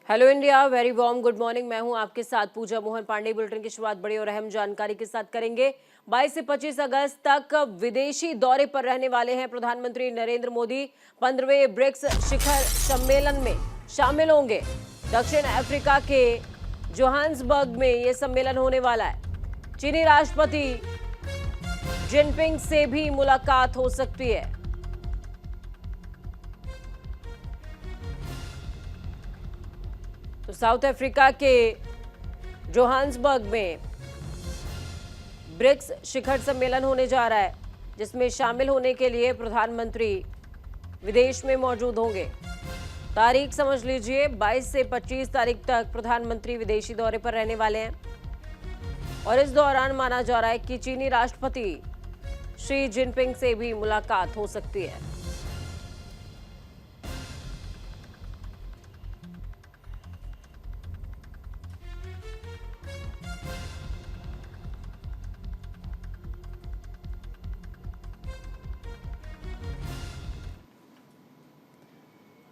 Hello India, very warm good morning. मैं हूं आपके साथ पूजा मोहन पांडे। बुलेटिन की शुरुआत बड़ी और अहम जानकारी के साथ करेंगे। 22 से 25 अगस्त तक विदेशी दौरे पर रहने वाले हैं प्रधानमंत्री नरेंद्र मोदी। 15वें ब्रिक्स शिखर सम्मेलन में शामिल होंगे। दक्षिण अफ्रीका के जोहान्सबर्ग में यह सम्मेलन होने वाला है। चीनी राष्ट्रपति जिनपिंग से भी मुलाकात हो सकती है। तो साउथ अफ्रीका के जोहान्सबर्ग में ब्रिक्स शिखर सम्मेलन होने जा रहा है, जिसमें शामिल होने के लिए प्रधानमंत्री विदेश में मौजूद होंगे। तारीख समझ लीजिए, 22 से 25 तारीख तक प्रधानमंत्री विदेशी दौरे पर रहने वाले हैं और इस दौरान माना जा रहा है कि चीनी राष्ट्रपति शी जिनपिंग से भी मुलाकात हो सकती है।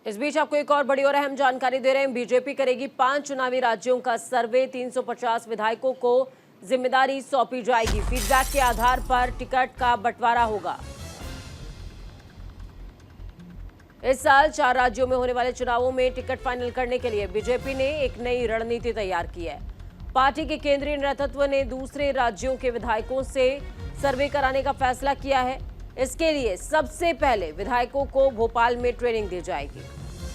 इस बीच आपको एक और बड़ी और अहम जानकारी दे रहे हैं। बीजेपी करेगी 5 चुनावी राज्यों का सर्वे। 350 विधायकों को जिम्मेदारी सौंपी जाएगी। फीडबैक के आधार पर टिकट का बंटवारा होगा। इस साल 4 राज्यों में होने वाले चुनावों में टिकट फाइनल करने के लिए बीजेपी ने एक नई रणनीति तैयार की है। पार्टी के केंद्रीय नेतृत्व ने दूसरे राज्यों के विधायकों से सर्वे कराने का फैसला किया है। इसके लिए सबसे पहले विधायकों को भोपाल में ट्रेनिंग दी जाएगी।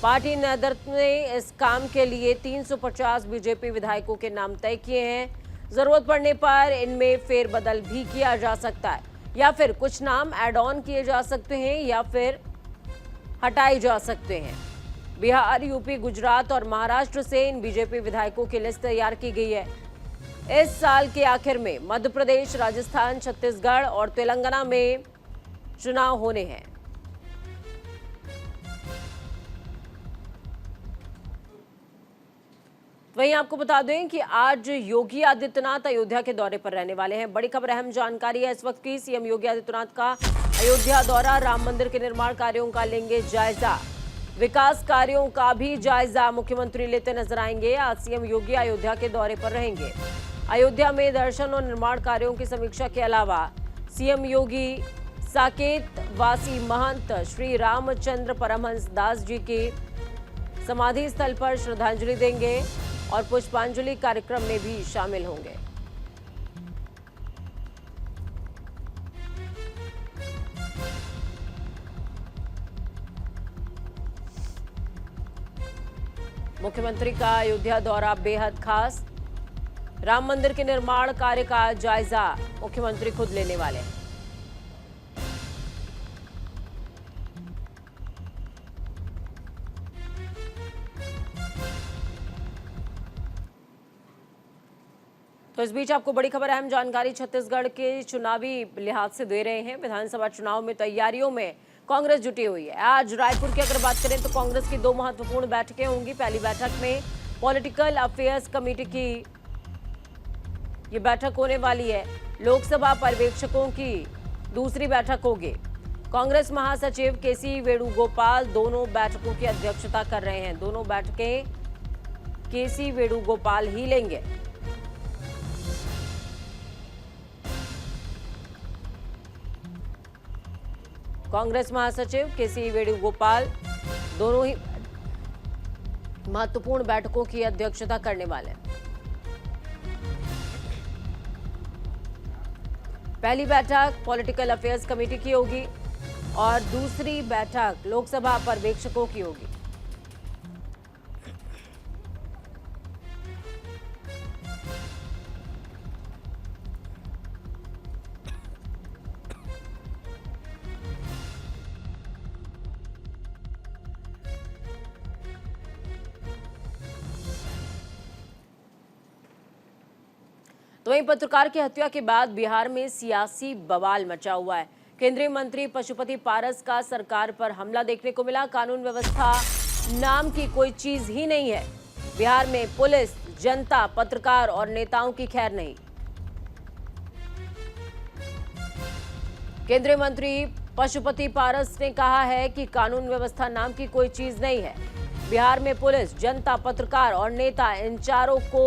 पार्टी नेतृत्व ने इस काम के लिए 350 बीजेपी विधायकों के नाम तय किए हैं। जरूरत पड़ने पर इनमें फेरबदल भी किया जा सकता है, या फिर कुछ नाम ऐड ऑन किए जा सकते हैं या फिर हटाए जा सकते हैं। बिहार, यूपी, गुजरात और महाराष्ट्र से इन बीजेपी विधायकों की लिस्ट तैयार की गई है। इस साल के आखिर में मध्य प्रदेश, राजस्थान, छत्तीसगढ़ और तेलंगाना में चुनाव होने हैं। वहीं आपको बता दें कि आज योगी आदित्यनाथ अयोध्या के दौरे पर रहने वाले हैं। बड़ी खबर, अहम जानकारी है इस वक्त की। सीएम योगी आदित्यनाथ का अयोध्या दौरा। राम मंदिर के निर्माण कार्यों का लेंगे जायजा। विकास कार्यों का भी जायजा मुख्यमंत्री लेते नजर आएंगे। आज सीएम योगी अयोध्या के दौरे पर रहेंगे। अयोध्या में दर्शन और निर्माण कार्यों की समीक्षा के अलावा सीएम योगी साकेत वासी महंत श्री रामचंद्र परमहंस दास जी की समाधि स्थल पर श्रद्धांजलि देंगे और पुष्पांजलि कार्यक्रम में भी शामिल होंगे। मुख्यमंत्री का अयोध्या दौरा बेहद खास। राम मंदिर के निर्माण कार्य का जायजा मुख्यमंत्री खुद लेने वाले हैं। तो इस बीच आपको बड़ी खबर, अहम जानकारी छत्तीसगढ़ के चुनावी लिहाज से दे रहे हैं। विधानसभा चुनाव में तैयारियों में कांग्रेस जुटी हुई है। आज रायपुर की अगर बात करें तो कांग्रेस की 2 महत्वपूर्ण बैठकें होंगी। पहली बैठक में पॉलिटिकल अफेयर्स कमेटी की ये बैठक होने वाली है। लोकसभा पर्यवेक्षकों की दूसरी बैठक होगी। कांग्रेस महासचिव केसी वेणुगोपाल दोनों बैठकों की अध्यक्षता कर रहे हैं। दोनों बैठकें केसी वेणुगोपाल ही लेंगे। कांग्रेस महासचिव केसी वेणुगोपाल दोनों ही महत्वपूर्ण बैठकों की अध्यक्षता करने वाले हैं। पहली बैठक पॉलिटिकल अफेयर्स कमेटी की होगी और दूसरी बैठक लोकसभा पर्यवेक्षकों की होगी। तो वहीं पत्रकार की हत्या के बाद बिहार में सियासी बवाल मचा हुआ है। केंद्रीय मंत्री पशुपति पारस का सरकार पर हमला देखने को मिला। कानून व्यवस्था नाम की कोई चीज ही नहीं है। बिहार में पुलिस, जनता, पत्रकार और नेताओं की खैर नहीं। केंद्रीय मंत्री पशुपति पारस ने कहा है कि कानून व्यवस्था नाम की कोई चीज नहीं है। बिहार में पुलिस, जनता, पत्रकार और नेता, इन चारों को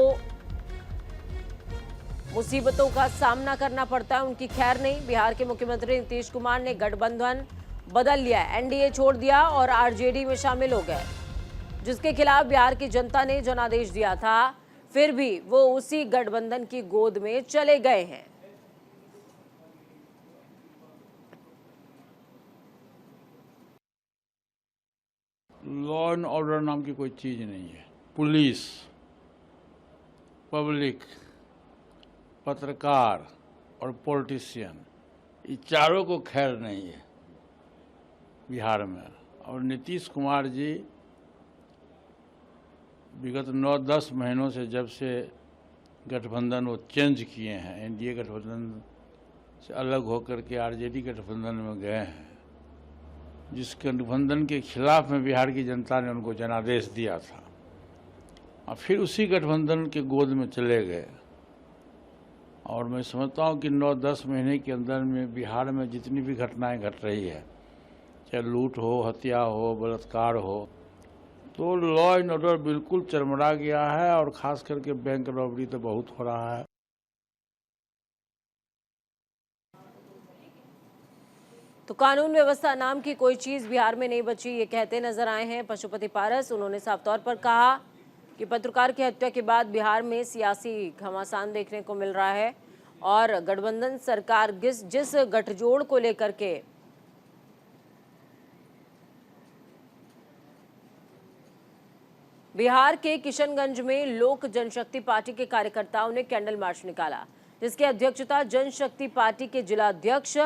मुसीबतों का सामना करना पड़ता है, उनकी खैर नहीं। बिहार के मुख्यमंत्री नीतीश कुमार ने गठबंधन बदल लिया, एनडीए छोड़ दिया और आरजेडी में शामिल हो गए, जिसके खिलाफ बिहार की जनता ने जनादेश दिया था। फिर भी वो उसी गठबंधन की गोद में चले गए हैं। लॉ एंड ऑर्डर नाम की कोई चीज नहीं है। पुलिस, पब्लिक, पत्रकार और पॉलिटिशियन, ये चारों को खैर नहीं है बिहार में। और नीतीश कुमार जी विगत 9-10 महीनों से, जब से गठबंधन वो चेंज किए हैं, एनडीए गठबंधन से अलग होकर के आरजेडी गठबंधन में गए हैं, जिस गठबंधन के खिलाफ में बिहार की जनता ने उनको जनादेश दिया था, और फिर उसी गठबंधन के गोद में चले गए। और मैं समझता हूँ कि 9-10 महीने के अंदर में बिहार में जितनी भी घटनाएं घट रही है, चाहे लूट हो, हत्या हो, बलात्कार हो, तो लॉ एंड ऑर्डर बिल्कुल चरमरा गया है। और खास करके बैंक रॉबरी तो बहुत हो रहा है। तो कानून व्यवस्था नाम की कोई चीज बिहार में नहीं बची, ये कहते नजर आए हैं पशुपति पारस। उन्होंने साफ तौर पर कहा कि पत्रकार की हत्या के बाद बिहार में सियासी घमासान देखने को मिल रहा है और गठबंधन सरकार जिस गठजोड़ को लेकर के बिहार के किशनगंज में लोक जनशक्ति पार्टी के कार्यकर्ताओं ने कैंडल मार्च निकाला, जिसकी अध्यक्षता जनशक्ति पार्टी के जिला अध्यक्ष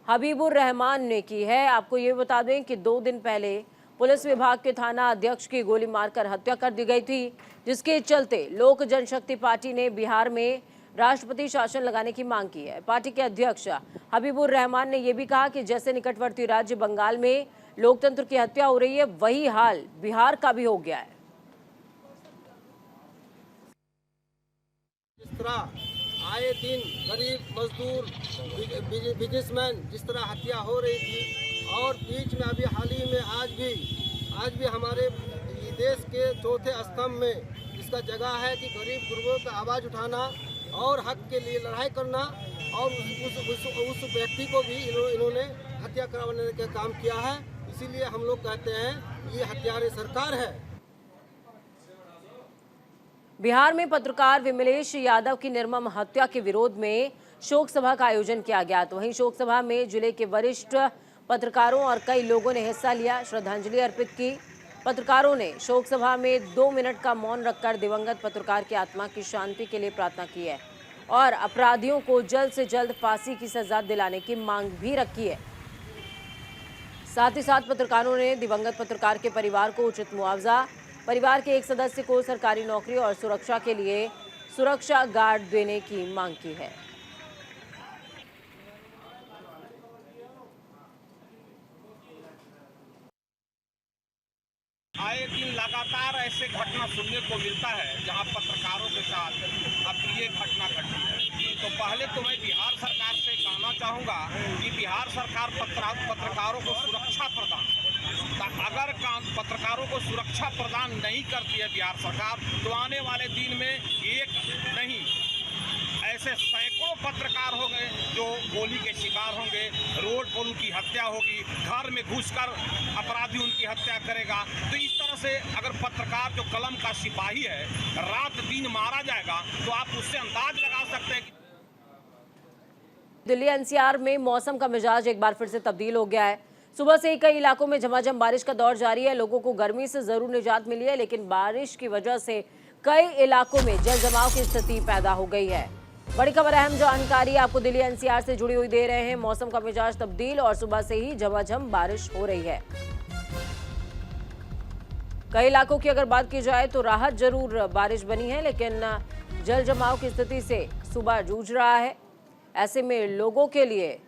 हबीबुर रहमान ने की है। आपको ये बता दें कि 2 दिन पहले पुलिस विभाग के थाना अध्यक्ष की गोली मारकर हत्या कर दी गई थी, जिसके चलते लोक जनशक्ति पार्टी ने बिहार में राष्ट्रपति शासन लगाने की मांग की है। पार्टी के अध्यक्ष हबीबुर रहमान ने यह भी कहा कि जैसे निकटवर्ती राज्य बंगाल में लोकतंत्र की हत्या हो रही है, वही हाल बिहार का भी हो गया है। जिस तरह आए दिन गरीब मजदूर, बिजनेसमैन जिस तरह हत्या हो रही थी, और बीच में अभी हाल ही में आज भी हमारे देश के चौथे स्तंभ में इसका जगह है कि गरीब गुरबों का आवाज़ उठाना और हक के लिए लड़ाई करना, और उस व्यक्ति को भी इन्होंने हत्या करवाने का काम किया है। इसीलिए हम लोग कहते हैं ये हत्यारे सरकार है। बिहार में पत्रकार विमलेश यादव की निर्मम हत्या के विरोध में शोक सभा का आयोजन किया गया। तो वहीं शोक सभा में जिले के वरिष्ठ पत्रकारों और कई लोगों ने हिस्सा लिया, श्रद्धांजलि अर्पित की। पत्रकारों ने शोक सभा में 2 मिनट का मौन रखकर दिवंगत पत्रकार की आत्मा की शांति के लिए प्रार्थना की है और अपराधियों को जल्द से जल्द फांसी की सजा दिलाने की मांग भी रखी है। साथ ही साथ पत्रकारों ने दिवंगत पत्रकार के परिवार को उचित मुआवजा, परिवार के एक सदस्य को सरकारी नौकरी और सुरक्षा के लिए सुरक्षा गार्ड देने की मांग की है। आए दिन लगातार ऐसे घटना सुनने को मिलता है जहां पत्रकारों के साथ अप्रिय घटना घटी है। तो पहले तो मैं बिहार सरकार से कहना चाहूँगा कि बिहार सरकार पत्रकारों को सुरक्षा प्रदान, अगर पत्रकारों को सुरक्षा प्रदान नहीं करती है बिहार सरकार, तो आने वाले दिन में एक नहीं ऐसे सैकड़ों पत्रकार हो गए जो गोली के शिकार होंगे, रोड पर उनकी हत्या होगी, घर में घुसकर अपराधी उनकी हत्या करेगा। तो इस तरह से अगर पत्रकार जो कलम का सिपाही है रात दिन मारा जाएगा, तो आप उससे अंदाज लगा सकते हैं कि दिल्ली एनसीआर में मौसम का मिजाज एक बार फिर से तब्दील हो गया है। सुबह से ही कई इलाकों में झमाझम बारिश का दौर जारी है। लोगों को गर्मी से जरूर निजात मिली है, लेकिन बारिश की वजह से कई इलाकों में जल जमाव की स्थिति पैदा हो गई है। बड़ी खबर, अहम जानकारी आपको दिल्ली एनसीआर से जुड़ी हुई दे रहे हैं। मौसम का मिजाज तब्दील और सुबह से ही झमाझम बारिश हो रही है। कई इलाकों की अगर बात की जाए तो राहत जरूर बारिश बनी है, लेकिन जल जमाव की स्थिति से सूबा जूझ रहा है। ऐसे में लोगों के लिए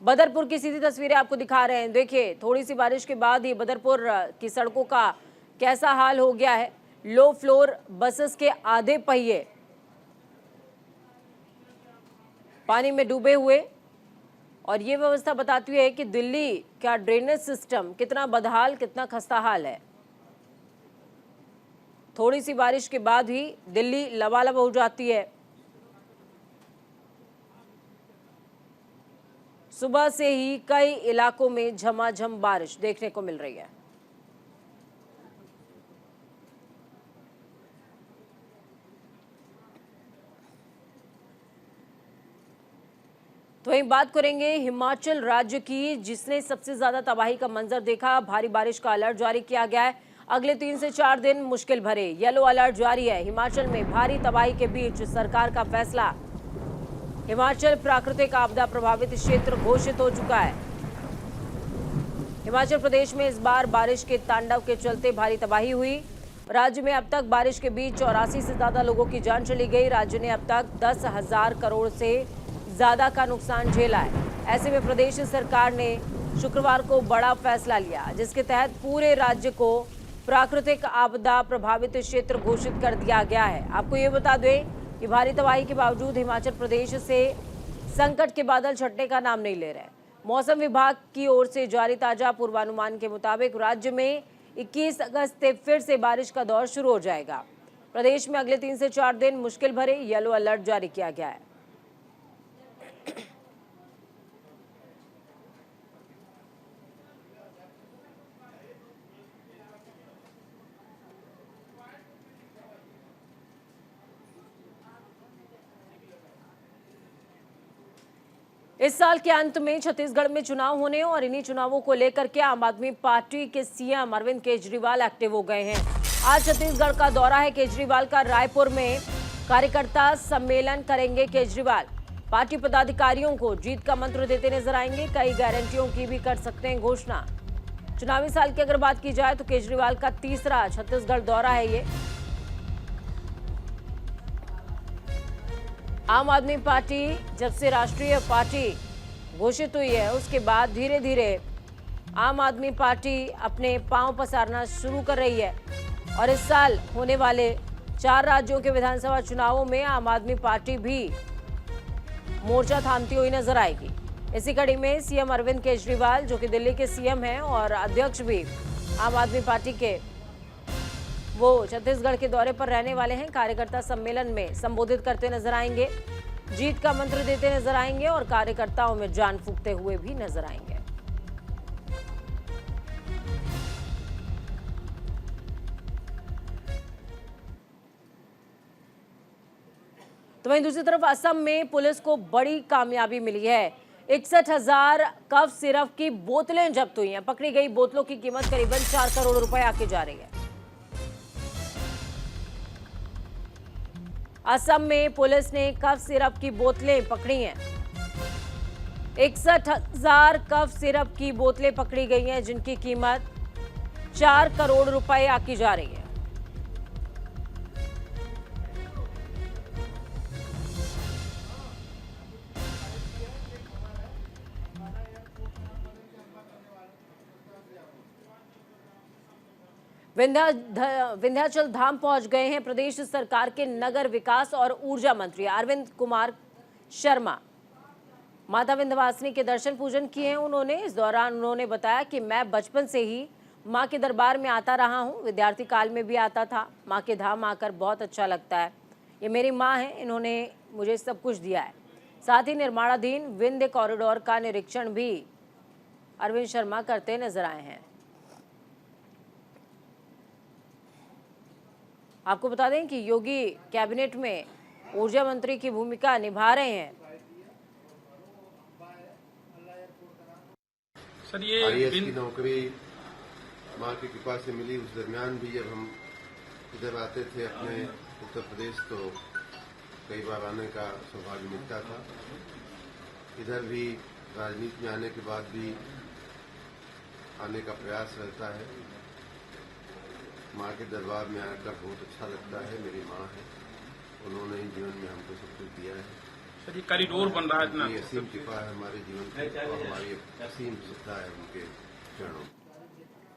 बदरपुर की सीधी तस्वीरें आपको दिखा रहे हैं। देखिए, थोड़ी सी बारिश के बाद ही बदरपुर की सड़कों का कैसा हाल हो गया है। लो फ्लोर बसेस के आधे पहिए पानी में डूबे हुए और ये व्यवस्था बताती है कि दिल्ली का ड्रेनेज सिस्टम कितना बदहाल, कितना खस्ताहाल है। थोड़ी सी बारिश के बाद ही दिल्ली लबालब हो जाती है। सुबह से ही कई इलाकों में झमाझम बारिश देखने को मिल रही है। तो वहीं बात करेंगे हिमाचल राज्य की, जिसने सबसे ज्यादा तबाही का मंजर देखा। भारी बारिश का अलर्ट जारी किया गया है। अगले 3 से 4 दिन मुश्किल भरे, येलो अलर्ट जारी है। हिमाचल में भारी तबाही के बीच सरकार का फैसला। हिमाचल प्राकृतिक आपदा प्रभावित क्षेत्र घोषित हो चुका है। हिमाचल प्रदेश में इस बार बारिश के तांडव के चलते भारी तबाही हुई। राज्य में अब तक बारिश के बीच 84 से ज्यादा लोगों की जान चली गई। राज्य ने अब तक 10,000 करोड़ से ज्यादा का नुकसान झेला है। ऐसे में प्रदेश सरकार ने शुक्रवार को बड़ा फैसला लिया, जिसके तहत पूरे राज्य को प्राकृतिक आपदा प्रभावित क्षेत्र घोषित कर दिया गया है। आपको ये बता दें कि भारी तबाही के बावजूद हिमाचल प्रदेश से संकट के बादल छटने का नाम नहीं ले रहे। मौसम विभाग की ओर से जारी ताजा पूर्वानुमान के मुताबिक राज्य में 21 अगस्त से फिर से बारिश का दौर शुरू हो जाएगा। प्रदेश में अगले 3 से 4 दिन मुश्किल भरे, येलो अलर्ट जारी किया गया है। इस साल के अंत में छत्तीसगढ़ में चुनाव होने और इन्हीं चुनावों को लेकर के आम आदमी पार्टी के सीएम अरविंद केजरीवाल एक्टिव हो गए हैं। आज छत्तीसगढ़ का दौरा है केजरीवाल का। रायपुर में कार्यकर्ता सम्मेलन करेंगे केजरीवाल। पार्टी पदाधिकारियों को जीत का मंत्र देते नजर आएंगे। कई गारंटियों की भी कर सकते हैं घोषणा। चुनावी साल की अगर बात की जाए तो केजरीवाल का तीसरा छत्तीसगढ़ दौरा है ये। आम आदमी पार्टी जब से राष्ट्रीय पार्टी घोषित हुई है, उसके बाद धीरे धीरे आम आदमी पार्टी अपने पांव पसारना शुरू कर रही है। और इस साल होने वाले 4 राज्यों के विधानसभा चुनावों में आम आदमी पार्टी भी मोर्चा थामती हुई नजर आएगी। इसी कड़ी में सीएम अरविंद केजरीवाल, जो कि दिल्ली के सीएम हैं और अध्यक्ष भी आम आदमी पार्टी के, वो छत्तीसगढ़ के दौरे पर रहने वाले हैं। कार्यकर्ता सम्मेलन में संबोधित करते नजर आएंगे, जीत का मंत्र देते नजर आएंगे और कार्यकर्ताओं में जान फूंकते हुए भी नजर आएंगे। तो वहीं दूसरी तरफ असम में पुलिस को बड़ी कामयाबी मिली है। 61,000 कफ सिरप की बोतलें जब्त हुई हैं। पकड़ी गई बोतलों की कीमत करीबन 4 करोड़ रुपए आके जा रही है। असम में पुलिस ने कफ सिरप की बोतलें पकड़ी हैं। 61,000 कफ सिरप की बोतलें पकड़ी गई हैं, जिनकी कीमत 4 करोड़ रुपए आकी जा रही है। विंध्याचल धाम पहुंच गए हैं प्रदेश सरकार के नगर विकास और ऊर्जा मंत्री अरविंद कुमार शर्मा। माता विंध्यवासिनी के दर्शन पूजन किए हैं उन्होंने। इस दौरान उन्होंने बताया कि मैं बचपन से ही मां के दरबार में आता रहा हूं, विद्यार्थी काल में भी आता था। मां के धाम आकर बहुत अच्छा लगता है। ये मेरी मां है, इन्होंने मुझे सब कुछ दिया है। साथ ही निर्माणाधीन विंध्य कॉरिडोर का निरीक्षण भी अरविंद शर्मा करते नजर आए हैं। आपको बता दें कि योगी कैबिनेट में ऊर्जा मंत्री की भूमिका निभा रहे हैं। सर, ये आईएएस की नौकरी मां की कृपा से मिली। उस दरमियान भी जब हम इधर आते थे अपने उत्तर प्रदेश, तो कई बार आने का सौभाग्य मिलता था। इधर भी राजनीति में आने के बाद भी आने का प्रयास रहता है। माँ के दरबार में आकर बहुत अच्छा लगता है। मेरी माँ है, उन्होंने ही जीवन में हमको सब कुछ दिया है। सर, ये कॉरिडोर बन रहा है इतना, असीम कृपा है हमारे जीवन की और हमारी असीम श्रद्धा है उनके चरणों में।